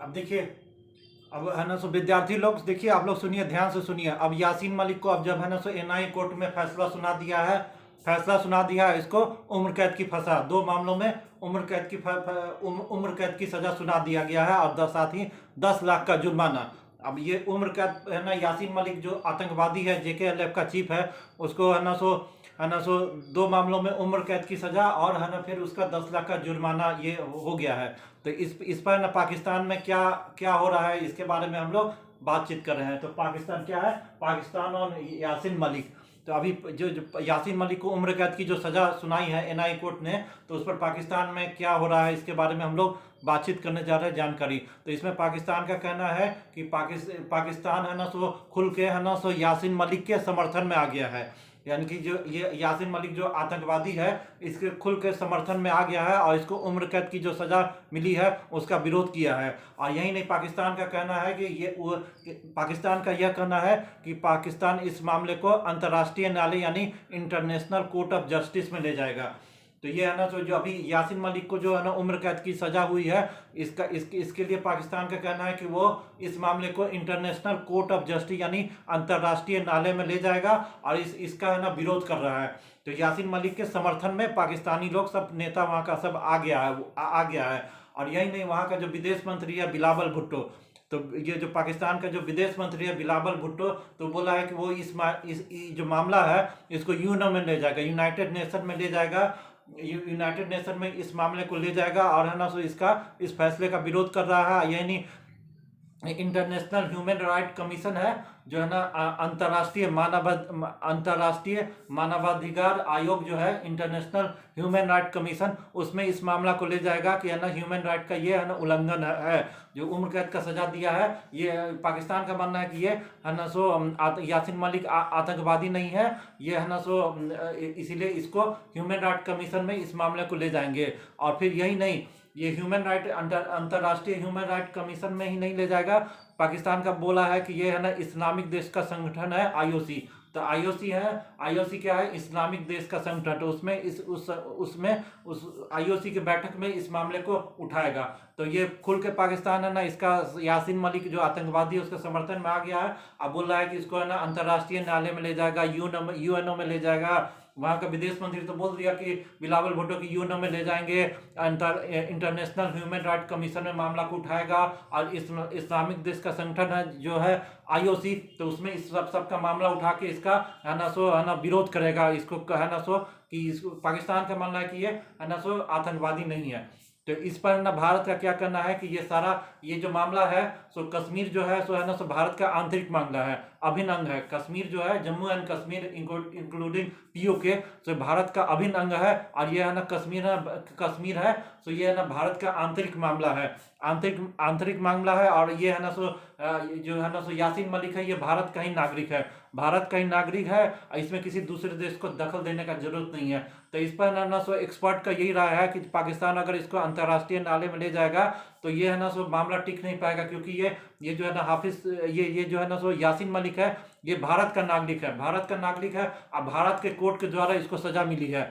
अब देखिए, अब है ना सो विद्यार्थी लोग, देखिए आप लोग सुनिए, ध्यान से सुनिए। अब यासीन मलिक को अब जब है ना सो एनआईए कोर्ट में फैसला सुना दिया है, इसको उम्र कैद की फंसा, 2 मामलों में उम्र कैद की सजा सुना दिया गया है, और साथ ही 10 लाख का जुर्माना। अब ये उम्र कैद है ना, यासीन मलिक जो आतंकवादी है, जेकेएलएफ का चीफ है, उसको है ना सो 2 मामलों में उम्र कैद की सजा, और है ना फिर उसका 10 लाख का जुर्माना ये हो गया है। तो इस पर ना पाकिस्तान में क्या क्या हो रहा है, इसके बारे में हम लोग बातचीत कर रहे हैं। तो पाकिस्तान क्या है, पाकिस्तान और यासीन मलिक। तो अभी जो यासीन मलिक को उम्र कैद की जो सज़ा सुनाई है एनआईए कोर्ट ने, तो उस पर पाकिस्तान में क्या हो रहा है इसके बारे में हम लोग बातचीत करने जा रहे हैं, जानकारी। तो इसमें पाकिस्तान का कहना है कि पाकिस्तान है ना सो खुल के है ना सो यासीन मलिक के समर्थन में आ गया है, यानी कि जो ये यासीन मलिक जो आतंकवादी है, इसके खुल के समर्थन में आ गया है, और इसको उम्र कैद की जो सज़ा मिली है उसका विरोध किया है। और यही नहीं, पाकिस्तान का कहना है कि पाकिस्तान का यह कहना है कि पाकिस्तान इस मामले को अंतर्राष्ट्रीय न्यायालय यानी इंटरनेशनल कोर्ट ऑफ जस्टिस में ले जाएगा। तो ये है ना, जो अभी यासीन मलिक को जो है ना उम्र कैद की सजा हुई है, इसके लिए पाकिस्तान का कहना है कि वो इस मामले को इंटरनेशनल कोर्ट ऑफ जस्टिस यानी अंतर्राष्ट्रीय न्यायालय में ले जाएगा, और इसका है ना विरोध कर रहा है। तो यासीन मलिक के समर्थन में पाकिस्तानी लोग, सब नेता वहाँ का सब आ गया है। और यही नहीं, वहाँ का जो विदेश मंत्री है बिलावल भुट्टो, तो ये जो पाकिस्तान का जो विदेश मंत्री है बिलावल भुट्टो, तो बोला है कि वो इस जो मामला है इसको यूएनओ में ले जाएगा, यूनाइटेड नेशन में ले जाएगा, यूनाइटेड नेशन में इस मामले को ले जाएगा, और है ना सो इस फैसले का विरोध कर रहा है। यही नहीं, इंटरनेशनल ह्यूमन राइट कमीशन है जो है ना, अंतर्राष्ट्रीय मानवाधिकार आयोग जो है, इंटरनेशनल ह्यूमन राइट कमीशन, उसमें इस मामला को ले जाएगा कि है ना ह्यूमन राइट का ये है ना उल्लंघन है। जो उम्र कैद का सजा दिया है, ये पाकिस्तान का मानना है कि ये है ना सो यासीन मलिक आतंकवादी नहीं है, ये है ना सो इसीलिए इसको ह्यूमन राइट कमीशन में इस मामले को ले जाएंगे। और फिर यही नहीं, ये अंतर्राष्ट्रीय ह्यूमन राइट कमीशन में ही नहीं ले जाएगा, पाकिस्तान का बोला है कि ये है ना इस्लामिक देश का संगठन है आईओसी। तो आईओसी क्या है, इस्लामिक देश का संगठन। तो उस आईओसी के बैठक में इस मामले को उठाएगा। तो ये खुल के पाकिस्तान है ना, इसका यासीन मलिक जो आतंकवादी है उसके समर्थन में आ गया है। अब बोल रहा है कि इसको है ना अंतर्राष्ट्रीय न्यायालय में ले जाएगा, यूएनओ में ले जाएगा। वहाँ का विदेश मंत्री तो बोल दिया कि बिलावल भुट्टो की यूएनओ में ले जाएंगे, इंटरनेशनल ह्यूमन राइट कमीशन में मामला को उठाएगा, और इस्लामिक देश का संगठन है जो है आईओसी, तो उसमें इस सब का मामला उठा के इसका है ना विरोध करेगा। इसको है ना कि पाकिस्तान का मानना है कि ये है ना आतंकवादी नहीं है। तो इस पर ना भारत का क्या करना है कि ये जो मामला है, सो कश्मीर जो है सो है ना भारत का आंतरिक मामला है, अभिन्न अंग है। कश्मीर जो है, Jammu and Kashmir including PoK, so Bharat का अभिन्न अंग है। और ये है ना कश्मीर है, सो ये है ना भारत का आंतरिक मामला है, आंतरिक मामला है। और ये है ना जो है ना यासीन मलिक है, ये भारत का ही नागरिक है, इसमें किसी दूसरे देश को दखल देने का जरूरत नहीं है। तो इस पर है ना एक्सपर्ट का यही राय है कि पाकिस्तान अगर इसको अंतर्राष्ट्रीय न्यायालय में ले जाएगा तो ये है ना मामला टिक नहीं पाएगा, क्योंकि ये जो है ना ये जो है ना यासीन मलिक है, ये भारत का नागरिक है। अब भारत के कोर्ट के द्वारा इसको सजा मिली है।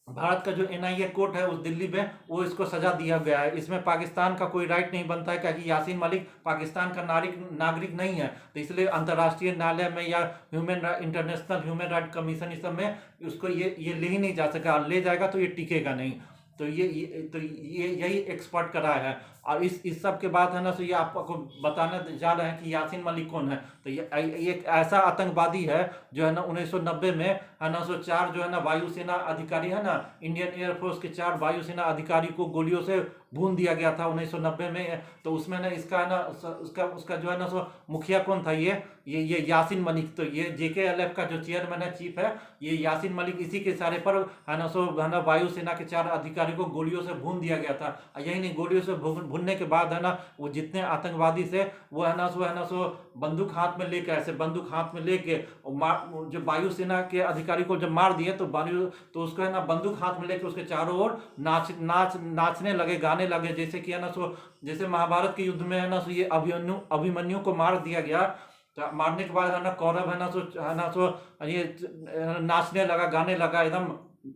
भारत का जो एनआईए कोर्ट है उस दिल्ली में, वो इसको सजा दिया गया है। इसमें पाकिस्तान का कोई राइट नहीं बनता है, क्योंकि यासीन मलिक पाकिस्तान का नागरिक नहीं है। तो इसलिए अंतर्राष्ट्रीय न्यायालय में या इंटरनेशनल ह्यूमन राइट कमीशन, इस सब में उसको ये ले ही नहीं जा सका, ले जाएगा तो ये टिकेगा नहीं। तो ये यही एक्सपर्ट का राय है। और इस सब के बाद है ना, तो ये आपको बताने जा रहे हैं कि यासीन मलिक कौन है। तो ये एक ऐसा आतंकवादी है जो है ना 1990 में है ना 4 जो है ना वायुसेना अधिकारी है ना, इंडियन एयरफोर्स के 4 वायुसेना अधिकारी को गोलियों से भून दिया गया था 1990 में। तो उसमें ना इसका है ना उसका जो है ना मुखिया कौन था, ये यासीन मलिक। तो ये जेकेएलएफ का जो चेयरमैन है, चीफ है, ये यासीन मलिक, इसी के इशारे पर है ना वायुसेना के 4 अधिकारी को गोलियों से भून दिया गया था। यही नहीं, गोलियों से भूनने के बाद है ना वो जितने आतंकवादी से वो है ना बंदूक हाथ में लेके जो वायुसेना के अधिकारी को जब मार दिए, तो उसको है ना बंदूक हाथ में लेके उसके चारों ओर नाचने लगे, गाने लगे, जैसे कि है ना जैसे महाभारत के युद्ध में है ना ये अभिमन्यु को मार दिया गया। तो मारने के बाद है ना कौरव है ना ये नाचने लगा, गाने लगा, एकदम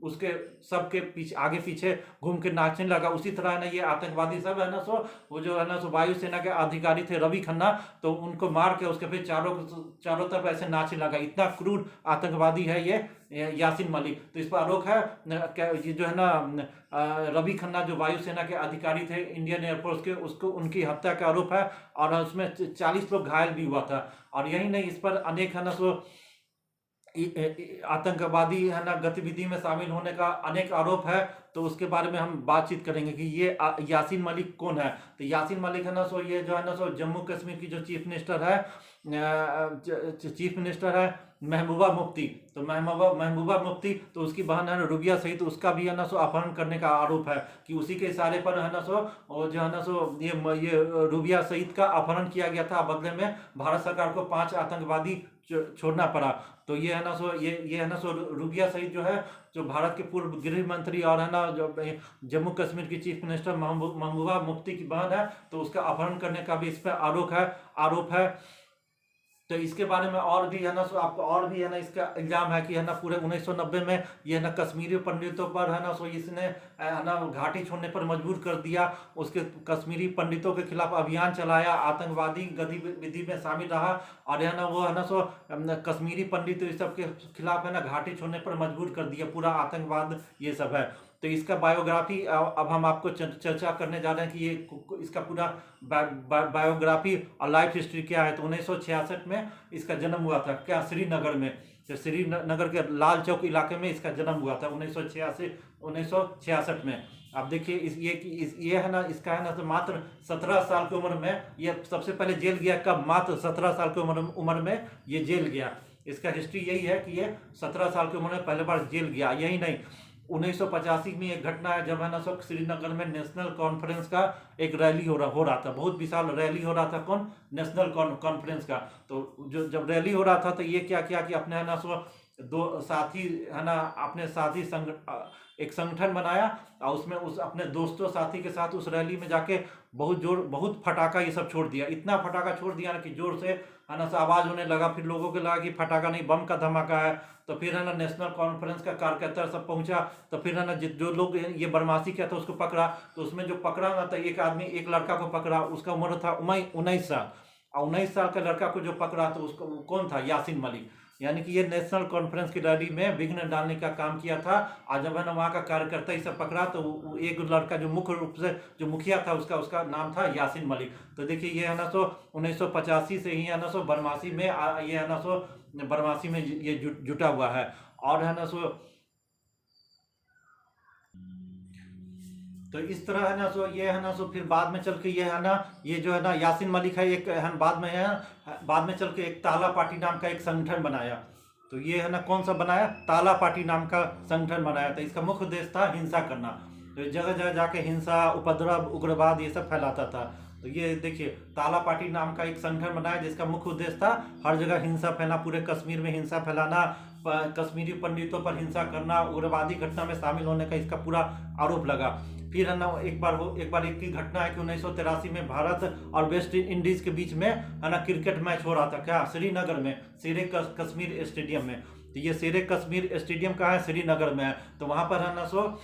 उसके सबके पीछे आगे पीछे घूम के नाचने लगा। उसी तरह है ना ये आतंकवादी सब है ना सो वो जो है ना सो वायुसेना के अधिकारी थे रवि खन्ना, तो उनको मार के उसके फिर चारों तरफ ऐसे नाचने लगा। इतना क्रूर आतंकवादी है ये यासीन मलिक। तो इस पर आरोप है ये जो है ना रवि खन्ना जो वायुसेना के अधिकारी थे इंडियन एयरफोर्स के, उसको उनकी हत्या का आरोप है और उसमें 40 लोग घायल भी हुआ था। और यही नहीं, इस पर अनेक है ना सो आतंकवादी है ना गतिविधि में शामिल होने का अनेक आरोप है। तो उसके बारे में हम बातचीत करेंगे कि ये यासीन मलिक कौन है। तो यासीन मलिक है ना सो ये जो है ना सो जम्मू कश्मीर की जो चीफ मिनिस्टर है महबूबा मुफ्ती। तो महबूबा मुफ्ती, तो उसकी बहन है रुबिया सईद, तो उसका भी है ना सो अपहरण करने का आरोप है कि उसी के इशारे पर है ना सो और जो है ना सो ये रुबिया सईद का अपहरण किया गया था। बदले में भारत सरकार को 5 आतंकवादी छोड़ना पड़ा। तो ये है ना सो ये है ना सो रुबिया सईद जो है जो भारत के पूर्व गृह मंत्री और है ना जो जम्मू कश्मीर की चीफ मिनिस्टर महबूबा मुफ्ती की बहन है, तो उसका अपहरण करने का भी इस पर आरोप है। तो इसके बारे में और भी है ना सो आपको और भी है ना इसका इल्जाम है कि है ना पूरे 1990 में ये है ना कश्मीरी पंडितों पर है ना सो इसने है ना घाटी छोड़ने पर मजबूर कर दिया। उसके कश्मीरी पंडितों के खिलाफ अभियान चलाया, आतंकवादी गतिविधि में शामिल रहा और है ना वो है ना सो कश्मीरी पंडित इस सब के खिलाफ है ना घाटी छोड़ने पर मजबूर कर दिया। पूरा आतंकवाद ये सब है। तो इसका बायोग्राफी अब हम आपको चर्चा करने जा रहे हैं कि ये इसका पूरा बायोग्राफी और लाइफ हिस्ट्री क्या है। तो 1966 में इसका जन्म हुआ था, क्या श्रीनगर में, तो श्रीनगर के लाल चौक इलाके में इसका जन्म हुआ था 1966 में। आप देखिए ये है ना इसका है ना तो मात्र 17 साल की उम्र में ये सबसे पहले जेल गया। कब? मात्र 17 साल की उम्र में ये जेल गया। इसका हिस्ट्री यही है कि ये 17 साल की उम्र में पहले बार जेल गया। यही नहीं, 1985 में एक घटना है जब है ना सब श्रीनगर में नेशनल कॉन्फ्रेंस का एक रैली हो रहा था, बहुत विशाल रैली हो रहा था। कौन? नेशनल कॉन्फ्रेंस का। तो जब रैली हो रहा था तो ये क्या किया कि अपने है ना सो दो साथी है ना अपने साथी एक संगठन बनाया और उसमें उस अपने दोस्तों साथी के साथ उस रैली में जाके बहुत फटाका ये सब छोड़ दिया। इतना फटाका छोड़ दिया ना कि जोर से है ना आवाज होने लगा। फिर लोगों को लगा कि फटाका नहीं बम का धमाका है। तो फिर है ना नेशनल कॉन्फ्रेंस का कार्यकर्ता सब पहुंचा। तो फिर है ना जो लोग ये बदमाशी किया था उसको पकड़ा। तो उसमें जो पकड़ा ना तो एक आदमी एक लड़का को पकड़ा, उसका उम्र था 19 साल। और 19 साल का लड़का को जो पकड़ा तो उसको कौन था? यासीन मलिक। यानी कि ये नेशनल कॉन्फ्रेंस की रैली में विघ्न डालने का काम किया था। और जब है ना वहाँ का कार्यकर्ता ही सब पकड़ा तो एक लड़का जो मुख्य रूप से जो मुखिया था उसका नाम था यासीन मलिक। तो देखिए ये है ना सो 1985 से ही है ना सो बदमाशी में ये है ना सो बदमाशी में ये जुटा हुआ है। और है ना सो तो इस तरह है ना सो ये है ना सो फिर बाद में चल के ये है ना ये जो है ना यासीन मलिक है एक है बाद में चल के एक ताला पार्टी नाम का एक संगठन बनाया। तो ये है ना कौन सा बनाया? ताला पार्टी नाम का संगठन बनाया। तो इसका मुख्य उद्देश्य था हिंसा करना। तो जगह जगह जाके हिंसा, उपद्रव, उग्रवाद ये सब फैलाता था। तो ये देखिए ताला पार्टी नाम का एक संगठन बनाया जिसका मुख्य उद्देश्य था हर जगह हिंसा फैलाना, पूरे कश्मीर में हिंसा फैलाना, कश्मीरी पंडितों पर हिंसा करना, उग्रवादी घटना में शामिल होने का इसका पूरा आरोप लगा। फिर है ना एक बार एक की घटना है कि 1983 में भारत और वेस्ट इंडीज के बीच में है ना क्रिकेट मैच हो रहा था। क्या? श्रीनगर में, शेरे कश्मीर स्टेडियम में। तो ये शेरे कश्मीर स्टेडियम कहाँ है? श्रीनगर में है। तो वहाँ पर है ना सो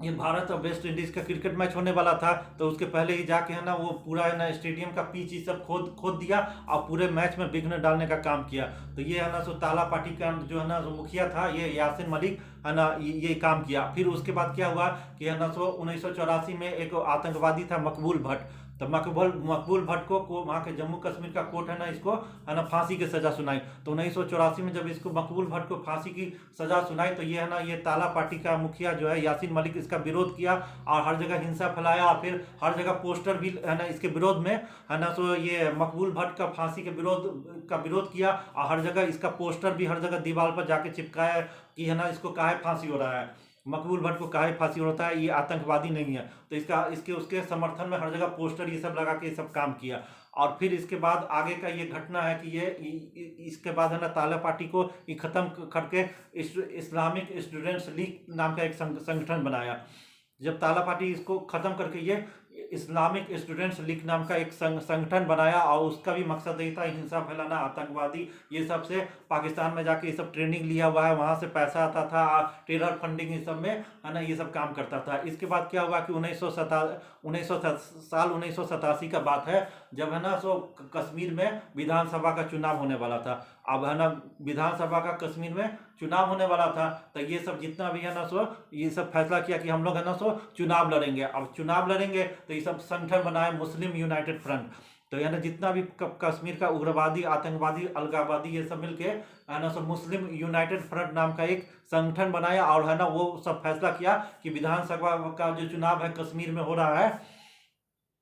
ये भारत और वेस्ट इंडीज का क्रिकेट मैच होने वाला था। तो उसके पहले ही जाके है ना वो पूरा है ना स्टेडियम का पिच ये सब खोद दिया और पूरे मैच में विघ्न डालने का काम किया। तो ये है ना सो ताला पार्टी का जो है ना जो मुखिया था ये यासीन मलिक है ना ये काम किया। फिर उसके बाद क्या हुआ कि है ना सो 1984 में एक आतंकवादी था मकबूल भट्ट। तो मकबूल भट्ट को वहाँ के जम्मू कश्मीर का कोर्ट है ना इसको है ना फांसी की सजा सुनाई। तो 1984 में जब इसको मकबूल भट्ट को फांसी की सजा सुनाई तो ये है ना ये ताला पार्टी का मुखिया जो है यासीन मलिक इसका विरोध किया और हर जगह हिंसा फैलाया। और फिर हर जगह पोस्टर भी है ना इसके विरोध में है ना सो ये मकबूल भट्ट का फांसी के विरोध किया और हर जगह इसका पोस्टर भी हर जगह दीवार पर जाके चिपकाया कि है ना इसको काहे फांसी हो रहा है, मकबूल भट्ट को काहे फांसी होता है, ये आतंकवादी नहीं है। तो इसके उसके समर्थन में हर जगह पोस्टर ये सब लगा के ये सब काम किया। और फिर इसके बाद आगे का ये घटना है कि ये इसके बाद है ना ताला पार्टी को ये खत्म करके इस्लामिक स्टूडेंट्स लीग नाम का एक संगठन बनाया। जब ताला पार्टी इसको खत्म करके ये इस्लामिक स्टूडेंट्स लीग नाम का एक संगठन बनाया और उसका भी मकसद यही था, हिंसा फैलाना, आतंकवादी ये सब से पाकिस्तान में जाके ये सब ट्रेनिंग लिया हुआ है, वहाँ से पैसा आता था, टेरर फंडिंग ये सब में है ना ये सब काम करता था। इसके बाद क्या हुआ कि 1987 का बात है, जब है ना सो कश्मीर में विधानसभा का चुनाव होने वाला था। अब है ना विधानसभा का कश्मीर में चुनाव होने वाला था, तो ये सब जितना भी है ना सो ये सब फैसला किया कि हम लोग है ना सो चुनाव लड़ेंगे। अब चुनाव लड़ेंगे तो ये सब संगठन बनाए मुस्लिम यूनाइटेड फ्रंट। तो यानी जितना भी कश्मीर का उग्रवादी, आतंकवादी, अलगाववादी ये सब मिलके है ना सो मुस्लिम यूनाइटेड फ्रंट नाम का एक संगठन बनाया और है ना वो सब फैसला किया कि विधानसभा का जो चुनाव है कश्मीर में हो रहा है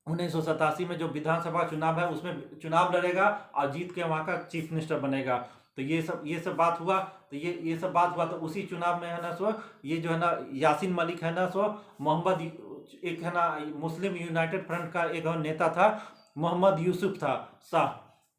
1987 में जो विधानसभा चुनाव है उसमें चुनाव लड़ेगा और जीत के वहाँ का चीफ मिनिस्टर बनेगा। तो ये सब बात हुआ। तो ये सब बात हुआ तो उसी चुनाव में है ना सो ये जो है ना यासीन मलिक है ना सो मोहम्मद एक है ना मुस्लिम यूनाइटेड फ्रंट का एक नेता था, मोहम्मद यूसुफ था शाह।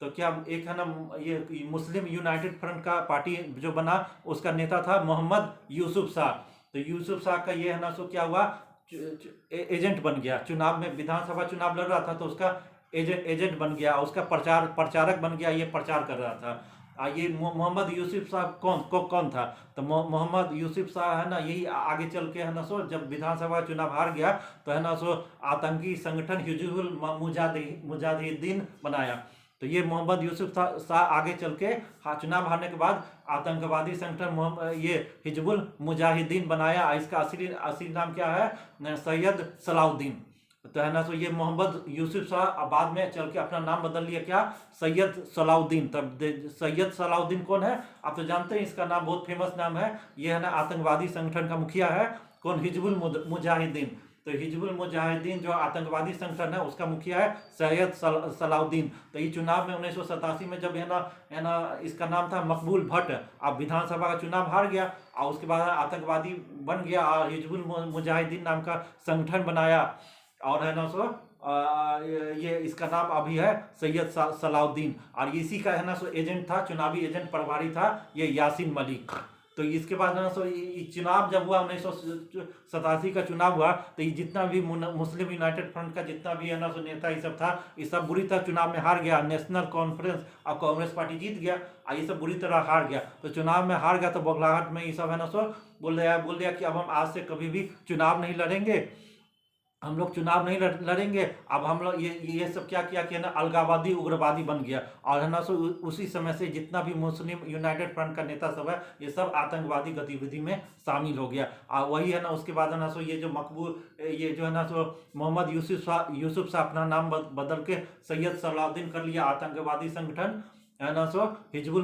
तो क्या एक है ना ये मुस्लिम यूनाइटेड फ्रंट का पार्टी जो बना उसका नेता था मोहम्मद यूसुफ शाह। तो यूसुफ शाह का ये है ना सो क्या हुआ एजेंट बन गया, चुनाव में विधानसभा चुनाव लड़ रहा था तो उसका एजेंट बन गया, उसका प्रचारक बन गया, ये प्रचार कर रहा था। ये मोहम्मद यूसुफ साहब कौन था? तो मोहम्मद यूसुफ साहब है ना यही आगे चल के है ना सो जब विधानसभा चुनाव हार गया तो है ना सो आतंकी संगठन हिजबुल मुजाहिदीन बनाया। तो ये मोहम्मद यूसुफ शाह आगे चल के चुनाव हारने के बाद आतंकवादी संगठन ये हिजबुल मुजाहिदीन बनाया। इसका असली नाम क्या है? सैयद सलाउद्दीन। तो है ना सो ये मोहम्मद यूसुफ शाह बाद में चल के अपना नाम बदल लिया, क्या? सैयद सलाउद्दीन। तब सैयद सलाउद्दीन कौन है? आप तो जानते हैं, इसका नाम बहुत फेमस नाम है। ये है ना आतंकवादी संगठन का मुखिया है कौन? हिजबुल मुजाहिदीन। तो हिजबुल मुजाहिदीन जो आतंकवादी संगठन है उसका मुखिया है सैयद सलाउद्दीन। तो ये चुनाव में 1987 में जब है ना इसका नाम था मकबूल भट्ट, अब विधानसभा का चुनाव हार गया और उसके बाद आतंकवादी बन गया और हिजबुल मुजाहिदीन नाम का संगठन बनाया और है ना सो ये इसका नाम अभी है सैयद सलाउद्दीन। और इसी का है ना सो एजेंट था, चुनावी एजेंट प्रभारी था ये यासीन मलिक। तो इसके बाद है ना सो चुनाव जब हुआ 1987 का चुनाव हुआ तो ये जितना भी मुस्लिम यूनाइटेड फ्रंट का जितना भी है ना सो नेता ये सब था, ये सब बुरी तरह चुनाव में हार गया। नेशनल कॉन्फ्रेंस और कांग्रेस पार्टी जीत गया और ये सब बुरी तरह हार गया। तो चुनाव में हार गया तो बौखलाहट में ये सब है ना सो बोल दिया कि अब हम आज से कभी भी चुनाव नहीं लड़ेंगे, हम लोग चुनाव नहीं लड़ेंगे। अब हम लोग ये सब क्या किया कि ना अलगाववादी उग्रवादी बन गया और है ना सो उसी समय से जितना भी मुस्लिम यूनाइटेड फ्रंट का नेता सब है ये सब आतंकवादी गतिविधि में शामिल हो गया। और वही है ना उसके बाद है ना सो ये जो मकबूल ये जो है ना सो मोहम्मद यूसुफ शाह अपना नाम बदल के सैयद सलाउद्दीन कर लिया, आतंकवादी संगठन है ना सो हिजबुल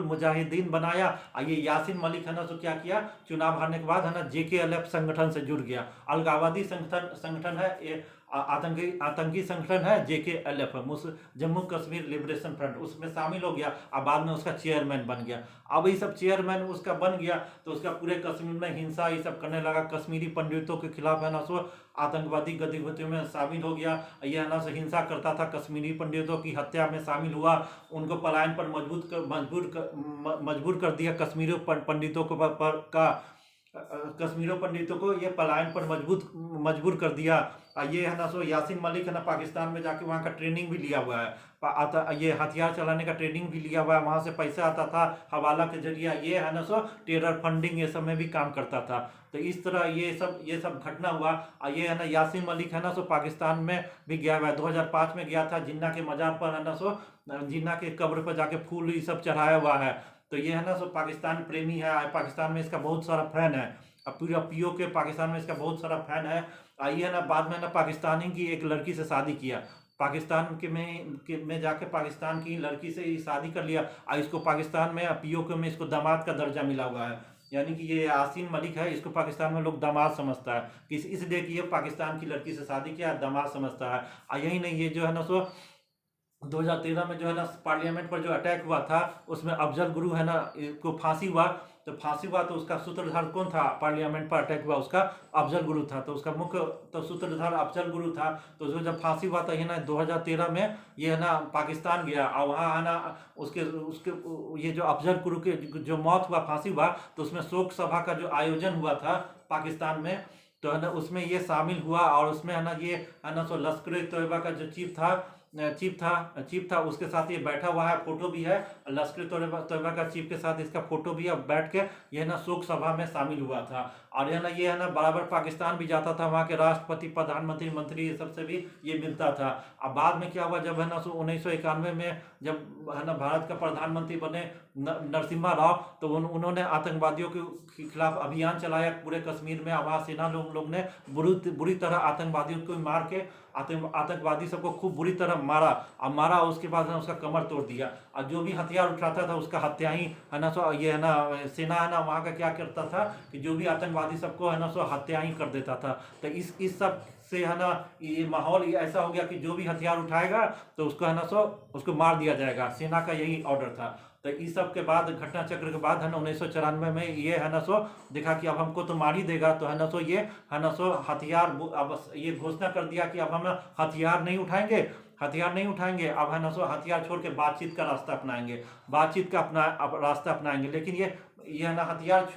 मुजाहिदीन बनाया। ये यासीन मलिक है ना सो क्या किया, चुनाव हारने के बाद है ना JKLF संगठन से जुड़ गया। अलगाववादी संगठन है ये, आतंकी संगठन है JKLF Jammu Kashmir liberation front, उसमें शामिल हो गया और बाद में उसका चेयरमैन बन गया। अब ये सब चेयरमैन उसका बन गया तो उसका पूरे कश्मीर में हिंसा ये सब करने लगा, कश्मीरी पंडितों के खिलाफ है ना सो आतंकवादी गतिविधियों में शामिल हो गया। ये है ना सो हिंसा करता था, कश्मीरी पंडितों की हत्या में शामिल हुआ, उनको पलायन पर मजबूर कर दिया। कश्मीरी पंडितों को ये पलायन पर मजबूर कर दिया। ये है ना सो यासीन मलिक है ना पाकिस्तान में जाके वहाँ का ट्रेनिंग भी लिया हुआ है, ये हथियार चलाने का ट्रेनिंग भी लिया हुआ है, वहाँ से पैसा आता था हवाला के जरिए। ये है ना सो टेरर फंडिंग ये सब में भी काम करता था। तो इस तरह ये सब घटना हुआ। ये है ना यासीन मलिक है ना सो पाकिस्तान में भी गया हुआ है, 2005 में गया था, जिन्ना के मजार पर है ना सो जिन्ना के कब्र पर जाके फूल ये सब चढ़ाया हुआ है। तो ये है ना सो पाकिस्तान प्रेमी है, पाकिस्तान में इसका बहुत सारा फैन है, अब पूरा POK पाकिस्तान में इसका बहुत सारा फैन है। आइए है ना बाद में ना पाकिस्तानी की एक लड़की से शादी किया, पाकिस्तान में जाके पाकिस्तान की लड़की से शादी कर लिया और इसको पाकिस्तान में POK में इसको दामाद का दर्जा मिला हुआ है। यानी कि ये यासीन मलिक है, इसको पाकिस्तान में लोग दामाद समझता है कि इसलिए कि ये पाकिस्तान की लड़की से शादी किया, दामाद समझता है। और यही नहीं, ये जो है ना सो 2013 में जो है ना पार्लियामेंट पर जो अटैक हुआ था उसमें अफजल गुरु है ना को फांसी हुआ। तो फांसी हुआ तो उसका सूत्रधार कौन था? पार्लियामेंट पर अटैक हुआ उसका अफजल गुरु था, तो उसका मुख्य तो सूत्रधार अफजल गुरु था। तो उसको जब फांसी हुआ तो ये ना 2013 में ये है ना पाकिस्तान गया और वहाँ है ना उसके ये जो अफजल गुरु के जो मौत हुआ, फांसी हुआ, तो उसमें शोक सभा का जो आयोजन हुआ था पाकिस्तान में, तो है ना उसमें ये शामिल हुआ, और उसमें है ना ये है ना सो लश्कर-ए-तोयबा का जो चीफ था उसके साथ ये बैठा हुआ है, फोटो भी है। लश्कर-ए-तोयबा का चीफ के साथ इसका फोटो भी है, बैठ के ये ना शोक सभा में शामिल हुआ था। और ये है ना बराबर पाकिस्तान भी जाता था, वहाँ के राष्ट्रपति, प्रधानमंत्री, मंत्री, ये सबसे भी ये मिलता था। अब बाद में क्या हुआ, जब है ना 1991 में जब है ना भारत का प्रधानमंत्री बने नरसिम्हा राव, तो उन्होंने आतंकवादियों के खिलाफ अभियान चलाया पूरे कश्मीर में। वहाँ सेना लोग ने बुरी तरह आतंकवादियों को मार के आतंकवादी सबको खूब बुरी तरह मारा, उसके बाद है ना उसका कमर तोड़ दिया। और जो भी हथियार उठाता था उसका हत्या ही है ना सो ये है ना सेना है ना वहाँ का क्या करता था कि जो भी आतंकवादी सबको है ना सो हत्या ही कर देता था। तो इस सब से है ना ये माहौल ऐसा हो गया कि जो भी हथियार उठाएगा तो उसको है ना सो उसको मार दिया जाएगा, सेना का यही ऑर्डर था। तो इस सब के बाद, घटना चक्र के बाद है ना 1994 में ये है ना सो देखा कि अब हमको तो मार ही देगा, तो है ना सो ये है ना सो अब ये घोषणा कर दिया कि अब हम हथियार नहीं उठाएंगे, अब है ना सो हथियार छोड़ के बातचीत का रास्ता अपनाएंगे, बातचीत का रास्ता अपनाएंगे। लेकिन ये है ना हथियार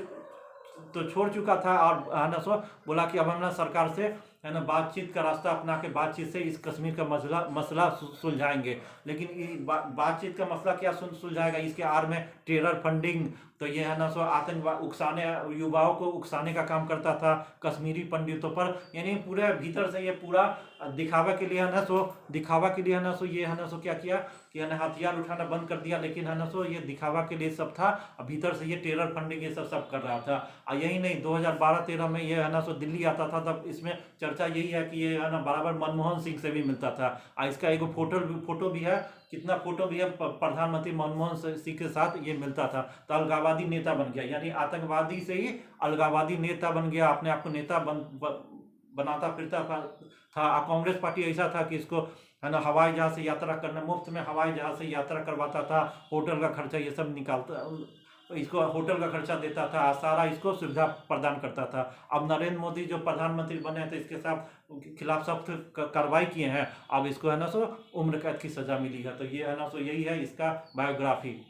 तो छोड़ चुका था, और है ना सो बोला कि अब हम ना सरकार से है ना बातचीत का रास्ता अपना के बातचीत से इस कश्मीर का मसला सुलझाएंगे। लेकिन बातचीत का मसला क्या सुलझाएगा, इसके आड़ में टेरर फंडिंग, तो ये है ना सो आतंकवाद युवाओं को उकसाने का काम करता था कश्मीरी पंडितों पर। यानी पूरे भीतर से ये पूरा दिखावा के लिए है ना सो ये है ना सो क्या किया कि है ना हथियार उठाना बंद कर दिया। लेकिन है ना सो ये दिखावा के लिए सब था, भीतर से ये टेरर फंडिंग ये सब कर रहा था। और यही नहीं, 2012-13 में ये है ना सो दिल्ली आता था, तब इसमें चर्चा यही है कि ये है ना बराबर मनमोहन सिंह से भी मिलता था। और इसका एक फोटो भी है, कितना फोटो भी है, प्रधानमंत्री मनमोहन सिंह के साथ ये मिलता था। तो अलगाववादी नेता बन गया, यानी आतंकवादी से ही अलगाववादी नेता बन गया, अपने आप को नेता बनाता फिरता था। कांग्रेस पार्टी ऐसा था कि इसको है ना हवाई जहाज से यात्रा करना, मुफ्त में हवाई जहाज से यात्रा करवाता था, होटल का खर्चा ये सब निकालता, इसको होटल का खर्चा देता था, सारा इसको सुविधा प्रदान करता था। अब नरेंद्र मोदी जो प्रधानमंत्री बने तो इसके खिलाफ सख्त कार्रवाई किए हैं, अब इसको है ना सो उम्र कैद की सजा मिली है। तो ये है ना सो यही है इसका बायोग्राफी।